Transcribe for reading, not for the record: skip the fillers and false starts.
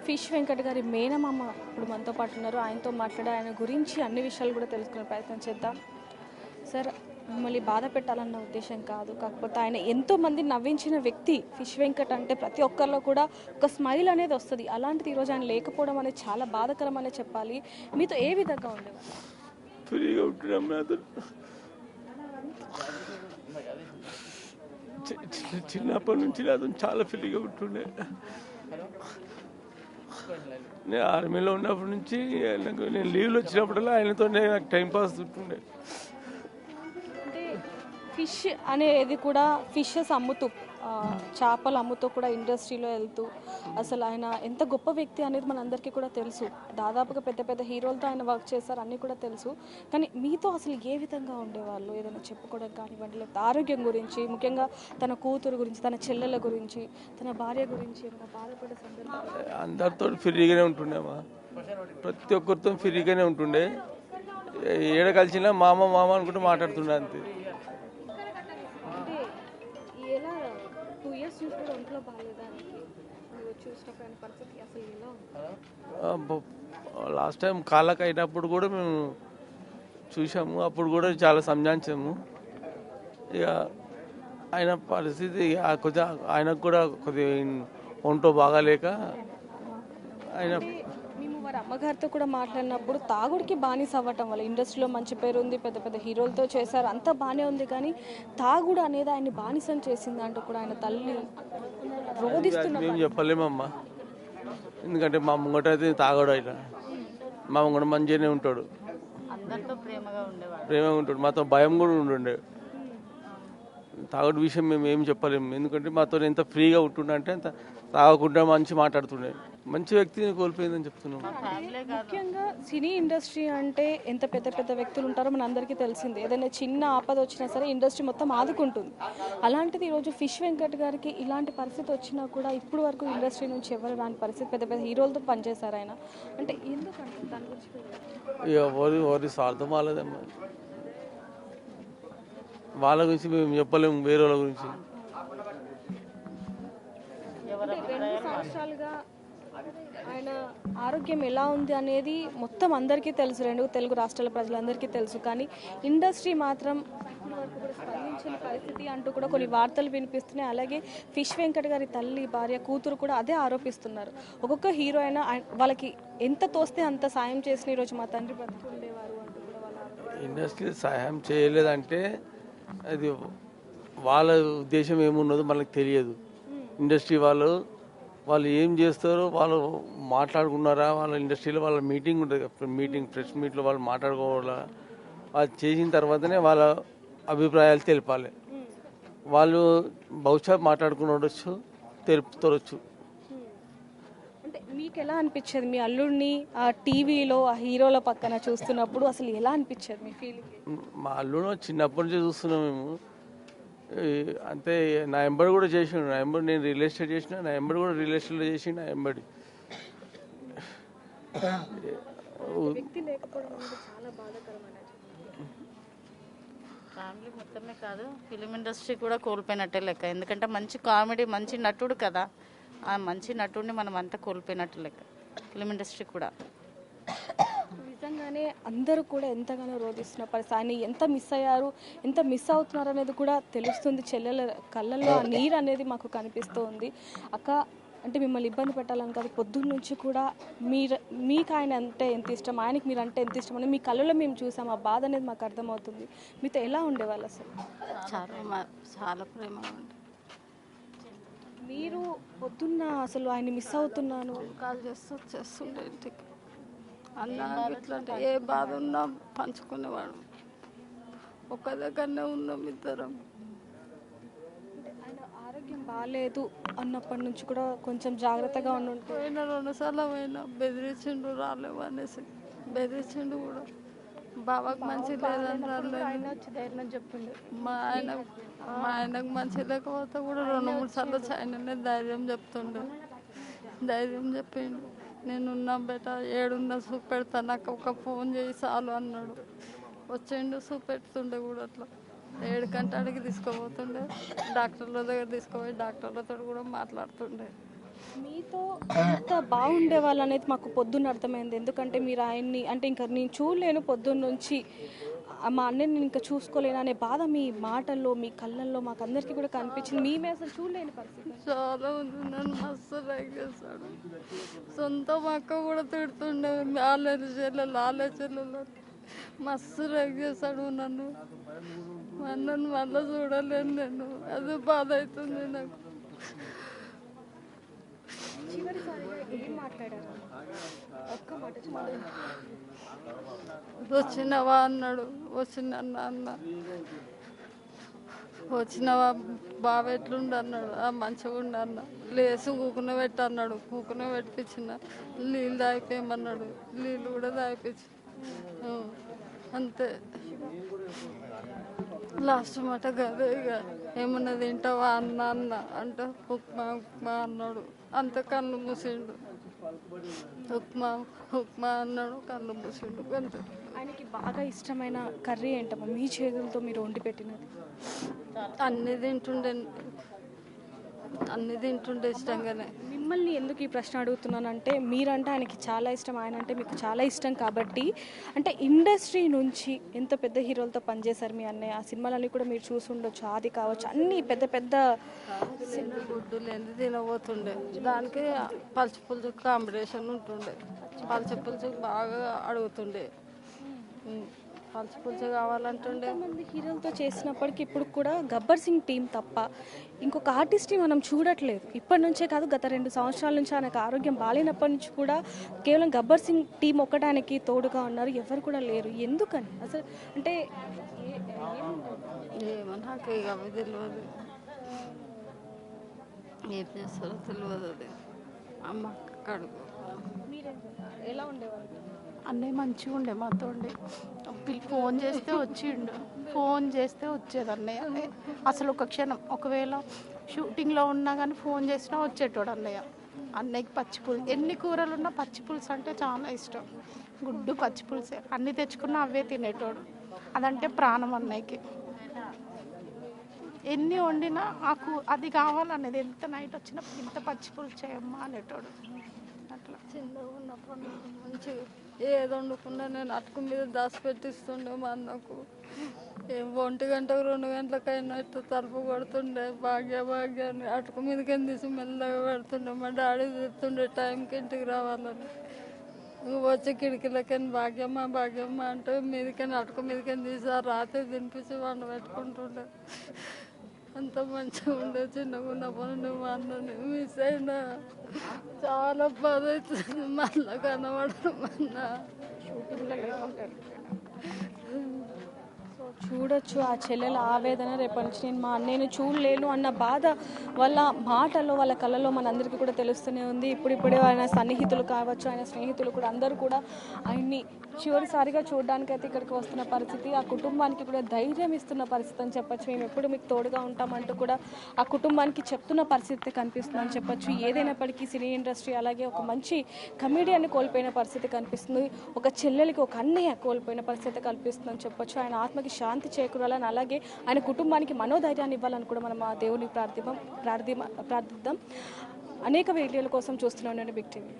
Fish Venkat గారి మేనమామ ఇప్పుడు మనతో పాటు ఉన్నారు. ఆయనతో మాట్లాడి ఆయన గురించి అన్ని విషయాలు కూడా తెలుసుకునే ప్రయత్నం చేద్దాం. సార్, మిమ్మల్ని బాధ పెట్టాలన్న ఉద్దేశం కాదు, కాకపోతే ఆయన ఎంతోమంది నవ్వించిన వ్యక్తి ఫిష్ వెంకట్. అంటే ప్రతి ఒక్కరిలో కూడా ఒక స్మైల్ అనేది వస్తుంది. అలాంటిది ఈరోజు ఆయన లేకపోవడం అనేది చాలా బాధాకరం అనే చెప్పాలి. మీతో ఏ విధంగా ఉండేవారు? ఫ్రీగా ఉంటున్నాం. చిన్నప్పటి నుంచి నాతో చాలా ఫ్రీగా ఉంటుండే. నేను ఆర్మీలో ఉన్నప్పటి నుంచి నేను లీవ్లు వచ్చినప్పుడల్లా ఆయనతో నాకు టైంపాస్ ఉంటుండే. అంటే ఫిష్ అనేది కూడా ఫిషెస్ అమ్ముతూ చేపలు అమ్ముతూ కూడా ఇండస్ట్రీలో వెళ్తూ అసలు ఆయన ఎంత గొప్ప వ్యక్తి అనేది మనందరికీ కూడా తెలుసు. దాదాపుగా పెద్ద పెద్ద హీరోలతో ఆయన వర్క్ చేస్తారు, అన్నీ కూడా తెలుసు. కానీ మీతో అసలు ఏ విధంగా ఉండేవాళ్ళు? ఏదైనా చెప్పుకోవడం కానివ్వండి, లేకపోతే ఆరోగ్యం గురించి, ముఖ్యంగా తన కూతురు గురించి, తన చెల్లెల గురించి, తన భార్య గురించి ఏమైనా బాధపడే సందర్భాలు? అందరితో ఫ్రీగానే ఉంటుండేమా, ప్రతి ఒక్కరితో ఫ్రీగానే ఉంటుండే. ఏడ కలిసినా మామ మామ అనుకుంటూ మాట్లాడుతుండే అంతే. లాస్ట్ టైం కాళ్ళకు అయినప్పుడు కూడా మేము చూసాము, అప్పుడు కూడా చాలా సంజాయించాము. ఇక ఆయన పరిస్థితి కొద్దిగా ఆయనకు కూడా కొద్దిగా ఒంటో బాగాలేక ఆయన మేము వారి అమ్మగారితో కూడా మాట్లాడినప్పుడు తాగుడికి బానిస అవ్వటం వల్ల ఇండస్ట్రీలో మంచి పేరు ఉంది, పెద్ద పెద్ద హీరోలతో చేశారు, అంతా బాగానే ఉంది. కానీ తాగుడు అనేది ఆయన్ని బానిసం చేసింది అంటూ కూడా ఆయన తల్లి రోధిస్తున్నారు. మేము చెప్పలేమమ్మా, ఎందుకంటే మా ముంగట అయితే తాగడు. ఆయన మా ముంగట మంచిగానే ఉంటాడు, ప్రేమగా ఉంటాడు, మాతో భయం కూడా ఉంటుండే. తాగుడు విషయం మేము ఏం చెప్పలేము, ఎందుకంటే మాతో ఎంత ఫ్రీగా ఉంటుండే అంటే అంత తాగకుండా మంచి మాట్లాడుతుండే. మంచి వ్యక్తిని కోల్పోయిందని చెప్తున్నాం. ముఖ్యంగా సినీ ఇండస్ట్రీ అంటే ఎంత పెద్ద పెద్ద వ్యక్తులు ఉంటారో మన అందరికీ తెలిసింది. ఏదైనా చిన్న ఆపద వచ్చినా సరే ఇండస్ట్రీ మొత్తం ఆదుకుంటుంది. అలాంటిది ఈరోజు ఫిష్ వెంకట్ గారికి ఇలాంటి పరిస్థితి వచ్చినా కూడా ఇప్పుడు వరకు ఇండస్ట్రీ నుంచి ఎవరు రాని పరిస్థితి, పెద్ద పెద్ద హీరోలతో పనిచేశారు ఆయన. అంటే ఎందుకంటే దాని గురించి ఎవరి స్వార్థం వాళ్ళదమ్మా, వాళ్ళ గురించి మేము చెప్పలేము, వేరే వాళ్ళ గురించి. 2 సంవత్సరాలుగా ఆయన ఆరోగ్యం ఎలా ఉంది అనేది మొత్తం అందరికీ తెలుసు, 2 తెలుగు రాష్ట్రాల ప్రజలందరికీ తెలుసు. కానీ ఇండస్ట్రీ మాత్రం ఇప్పటి వరకు కూడా స్పందించిన పరిస్థితి అంటూ కూడా కొన్ని వార్తలు వినిపిస్తున్నాయి. అలాగే ఫిష్ వెంకట్ గారి తల్లి, భార్య, కూతురు కూడా అదే ఆరోపిస్తున్నారు. ఒక్కొక్క హీరో అయినా వాళ్ళకి ఎంత తోస్తే అంత సాయం చేసిన ఈరోజు మా తండ్రి బతికి ఉండేవారు అంటూ కూడా వాళ్ళ ఇండస్ట్రీ సహాయం చేయలేదంటే అది వాళ్ళ ఉద్దేశం ఏమున్నదో మనకు తెలియదు. ఇండస్ట్రీ వాళ్ళు ఏం చేస్తారో వాళ్ళు మాట్లాడుకున్నారా, వాళ్ళ ఇండస్ట్రీలో వాళ్ళ మీటింగ్ ఉంటుంది, ప్రెస్ మీట్లో వాళ్ళు మాట్లాడుకోవాలా, వాళ్ళు చేసిన తర్వాతనే వాళ్ళ అభిప్రాయాలు తెలపాలి. వాళ్ళు బహుశా మాట్లాడుకునవచ్చు, తెలుపుతారొచ్చు. అంటే మీకు ఎలా అనిపించేది మీ అల్లుడిని ఆ టీవీలో ఆ హీరోల పక్కన చూస్తున్నప్పుడు? అసలు ఎలా అనిపించేది మీ ఫీలింగ్? మా అల్లుడు చిన్నప్పటి నుంచి చూస్తున్నాం మేము. అంతే, నా ఎంబడి కూడా చేసిండు. నా ఎంబడి నేను రియల్ ఎస్టేట్ చేసిన, నా ఎంబడి కూడా రియల్ ఎస్టేట్లో చేసిండు. నా ఎంబడి వ్యక్తి లేకపోవడం అనేది చాలా బాధాకరం అనేది. ఫ్యామిలీ మొత్తమే కాదు, ఫిలిం ఇండస్ట్రీ కూడా కోల్పోయినట్టే లెక్క. ఎందుకంటే మంచి కామెడీ, మంచి నటుడు కదా. ఆ మంచి నటుడిని మనం అంతా కోల్పోయినట్టు లెక్క. ఫిలిం ఇండస్ట్రీ కూడా నిజంగానే అందరూ కూడా ఎంతగానో రోధిస్తున్న పరిస్థితి. ఆయన ఎంత మిస్ అయ్యారు, ఎంత మిస్ అవుతున్నారు అనేది కూడా తెలుస్తుంది. చెల్లెల కళ్ళల్లో ఆ నీరు అనేది మాకు కనిపిస్తూ ఉంది. అక్క, అంటే మిమ్మల్ని ఇబ్బంది పెట్టాలని కాదు, పొద్దున్న నుంచి కూడా మీకు ఆయన అంటే ఎంత ఇష్టం, ఆయనకి మీరు అంటే ఎంత ఇష్టం అని మీ కళ్ళలో మేము చూసాం. ఆ బాధ అనేది మాకు అర్థమవుతుంది. మీతో ఎలా ఉండేవాళ్ళు అసలు? చాలా ప్రేమగా ఉంటుంది. మీరు పొద్దున్న అసలు ఆయన మిస్ అవుతున్నాను కాల్ చేస్తుండే ఇంటికి. అన్న ఇట్లాంటి ఏ బాధ ఉన్నా పంచుకునేవాడు. ఒక్క దగ్గరనే ఉన్నాం ఇద్దరం. ఆయన ఆరోగ్యం బాగాలేదు అన్నప్పటి నుంచి కూడా కొంచెం జాగ్రత్తగా ఉండుంటే. పోయిన 2 సార్లు పోయినా బెదిరించిండు, రాలేవు అనేసి బెదిరించిండు కూడా. బాబాకు మంచి లేదని ధైర్యం చెప్పిండు. మా ఆయనకు మంచి లేకపోతే కూడా 2-3 సార్లు ఆయననే ధైర్యం చెప్పిండు. నేనున్నా బేట, ఏడున్నా చూపెడతా, నాకు ఒక ఫోన్ చేయి చాలు అన్నాడు. వచ్చిండు, చూపెడుతుండే కూడా అట్లా. 7 గంటలకి తీసుకుపోతుండే, డాక్టర్ల దగ్గర తీసుకుపోయి డాక్టర్లతో కూడా మాట్లాడుతుండే. మీతో ఎంత బాగుండే వాళ్ళు అనేది మాకు పొద్దున్న అర్థమైంది. ఎందుకంటే మీరు ఆయన్ని అంటే ఇంకా నేను చూడలేను పొద్దున్న నుంచి మా అన్నని ఇంకా చూసుకోలేను అనే బాధ మీ మాటల్లో మీ కళ్ళల్లో మాకు అందరికీ కూడా కనిపించింది. మేమే అసలు చూడలేని పరిస్థితి. చాలా ఉంది, నన్ను మస్తు లైక్ చేస్తాడు. సొంత అక్క కూడా తిడుతుండే, ఆలోచనలు మస్తు లైక్ చేస్తాడు నన్ను. మా అన్నను మళ్ళీ చూడలేను నేను, అది బాధ అవుతుంది నాకు. చివరిసారిగా ఏం మాట్లాడారు? ఒక్క మాట చెప్పండి. వచ్చినవా అన్నాడు, వచ్చిన అన్న వచ్చినవా బావ ఎట్లుండు అన్నాడు, మంచిగా ఉండు అన్న. లేసి కూకున పెట్టి అన్నాడు, కూకున పెట్టించిన. నీళ్ళు తాగిపోయమన్నాడు, నీళ్ళు కూడా తాగిపించి అంతే. లాస్ట్ మాట కదా ఇక ఏమన్నా తింటావా అన్న అంటే ఉప్మా ఉప్మా అన్నాడు. అంత కళ్ళు మూసిండు. ఉప్మా అన్నాడు, కళ్ళు మూసిండు అంతే. ఆయనకి బాగా ఇష్టమైన కర్రీ ఏంటమ్మా మీ చేతులతో మీరు వండి పెట్టినది? అన్ని తింటుండే ఇష్టంగానే. మిమ్మల్ని ఎందుకు ఈ ప్రశ్న అడుగుతున్నానంటే మీరంటే ఆయనకి చాలా ఇష్టం, ఆయన అంటే మీకు చాలా ఇష్టం కాబట్టి. అంటే ఇండస్ట్రీ నుంచి ఎంత పెద్ద హీరోలతో పనిచేశారు మీ అన్నయ్య, ఆ సినిమాలన్నీ కూడా మీరు చూసి ఉండొచ్చు. ఆది కావచ్చు, అన్ని పెద్ద పెద్ద గుడ్డు లేని తినబోతుండే. దానికి పలుచు పులుసు కాంబినేషన్ ఉంటుండే. పలుచు పులుసు బాగా అడుగుతుండే, పలుచు పులుసు కావాలంటుండే. మంది హీరోలతో చేసినప్పటికీ ఇప్పుడు కూడా గబ్బర్ సింగ్ టీం తప్ప ఇంకొక ఆర్టిస్ట్ని మనం చూడట్లేదు. ఇప్పటి నుంచే కాదు, గత 2 సంవత్సరాల నుంచి ఆయనకు ఆరోగ్యం బాగాలేనప్పటి నుంచి కూడా కేవలం గబ్బర్ సింగ్ టీం ఒక్కడానికి తోడుగా ఉన్నారు, ఎవరు కూడా లేరు. ఎందుకని అసలు? అంటే ఏమో నాకు ఇక అవి తెలియదు, ఏం చేస్తారో తెలియదు. అది అమ్మ కడుగు. ఎలా ఉండేవారు? అన్నయ్య మంచిగా ఉండే మాతో ఉండే. ఫోన్ చేస్తే వచ్చిండు, ఫోన్ చేస్తే వచ్చేది అన్నయ్య. అసలు ఒక క్షణం ఒకవేళ షూటింగ్లో ఉన్నా కానీ ఫోన్ చేసినా వచ్చేటోడు అన్నయ్య. అన్నయ్యకి పచ్చిపులుసు, ఎన్ని కూరలు ఉన్నా పచ్చిపులుసు అంటే చాలా ఇష్టం. గుడ్డు పచ్చిపులుసే, అన్ని తెచ్చుకున్నా అవే తినేటోడు. అదంటే ప్రాణం అన్నయ్యకి. ఎన్ని వండినా అది కావాలనేది, ఎంత నైట్ వచ్చినప్పుడు ఇంత పచ్చిపులుసు చేయమ్మా అనేటోడు. అట్లా చిన్నగా ఉన్నప్పుడు మంచిగా ఏది వండుకున్నా నేను అటుకు మీద దాచిపెట్టిస్తుండే మా అన్నకు. 1 గంటకు 2 గంటలకైనా ఇట్లా తలుపు కొడుతుండే, భాగ్య అని అటుకు మీదకి తీసి మెల్లగా పెడుతుండే. మా డాడీ చెప్తుండే టైంకి ఇంటికి రావాలని. వచ్చి కిటికీలకని భాగ్యమ్మ అంటే మీదకని అటుకు మీదకని తీసి ఆ రాత్రి తినిపించి వండ పెట్టుకుంటుండే. అంత మంచిగా ఉండే. చిన్నగా ఉన్నప్పుడు మా అన్నని మిస్ అయినా చాలా బాధ అవుతుంది. మళ్ళా కనబడడం అన్న చూడొచ్చు ఆ చెల్లెల ఆవేదన. రేపటి నుంచి నేను మా అన్నయ్యని చూడలేను అన్న బాధ వాళ్ళ మాటల్లో, వాళ్ళ కళ్ళలో మనందరికీ కూడా తెలుస్తూనే ఉంది. ఇప్పుడిప్పుడే ఆయన సన్నిహితులు కావచ్చు, ఆయన స్నేహితులు కూడా అందరూ కూడా ఆయన్ని చివరిసారిగా చూడడానికైతే ఇక్కడికి వస్తున్న పరిస్థితి. ఆ కుటుంబానికి కూడా ధైర్యం ఇస్తున్న పరిస్థితి అని చెప్పొచ్చు. మేము ఎప్పుడు మీకు తోడుగా ఉంటామంటూ కూడా ఆ కుటుంబానికి చెప్తున్న పరిస్థితి కనిపిస్తుందని చెప్పొచ్చు. ఏదైనప్పటికీ సినీ ఇండస్ట్రీ అలాగే ఒక మంచి కమెడియన్ని కోల్పోయిన పరిస్థితి కనిపిస్తుంది. ఒక చెల్లెలకి ఒక అన్నయ్య కోల్పోయిన పరిస్థితి కనిపిస్తుందని చెప్పొచ్చు. ఆయన ఆత్మకి శాంతి చేకూరాలని, అలాగే ఆయన కుటుంబానికి మనోధైర్యాన్ని ఇవ్వాలని కూడా మనం ఆ దేవుని ప్రార్థిద్దాం. అనేక వీడియోల కోసం చూస్తూనే ఉండండి బిగ్ టీవీ.